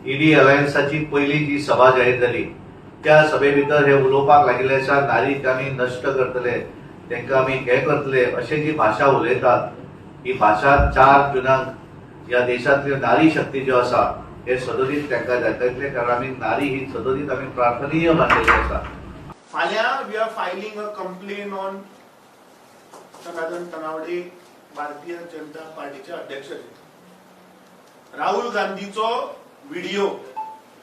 ED अलायन्साची पहिली जी सभा जाहीर झाली त्या सभे भितर हे उलोवपाक लागिल्ले आसा नारीक आमी नष्ट करतले तांकां आमी हे करतले अशी जी भाषा उलयतात ही भाषा 4 जूनाक या देशातली नारी शक्ती ज्यो आसा हे सदोदीत तांकां दाखयतले कारण आमी नारी ही सदोदीत आमी प्रार्थनीय मानलेली आसा. फाल्यां we are filing a complaint on Sanatan Tanawade Bharatiya Janata पार्टीचे अध्यक्ष राहुल गांधीचो व्हिडिओ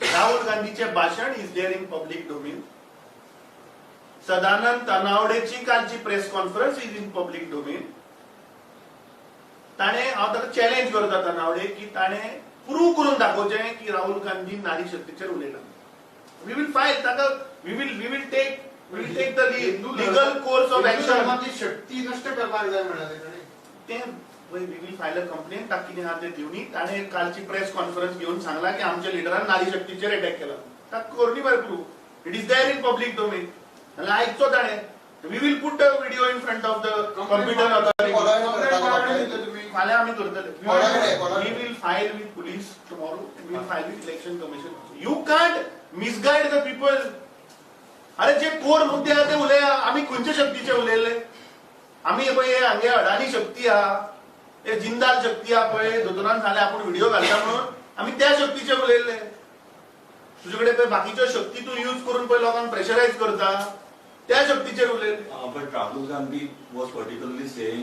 राहुल गांधीचे भाषण is there in public domain. Sadanand तनावडेची कालची press conference is in public domain. ताणे हांव ताका चॅलेंज करता तनावडे की ताणे प्रूव्ह करून दाखोवचें की राहुल गांधी नारी शक्तीचेर उलयला. वी विल फायल ताका we will take the legal course of action. शक्ती नष्ट करपाक जाय म्हणाले ते we will file a complaint ताका कितें आहा तें दिवनी. ताणे कालची प्रेस कॉन्फरन्स घेवन सांगला की आमच्या लिडरान नारी शक्तीचेर अटॅक केला. ताका करनी बाय prove. It is there in public domain. नाल्यार आयकचो ताणे. We will put the video in front of the computer authority. फाल्यां आमी करतले. We will file with police tomorrow. We will file with election commission. You can't misguide the people. अरे जे core मुद्दे आहा ते उलया. आमी खंयचे शक्तीचे उलयल्ले? आमी पळय हांगे अडानी शक्ती आहा, हे जिंदाल शक्ती आहा पळय, दोतोरान सांगलें आपूण व्हिडिओ घालता म्हणून आमी त्या शक्तीचे उलयल्ले. तुजे कडेन पळय बाकीच्यो शक्ती तूं यूज करून पळय लोकांक प्रेशरायज करता त्या शक्तीचेर उलयल्ले. But Rahul Gandhi was particularly saying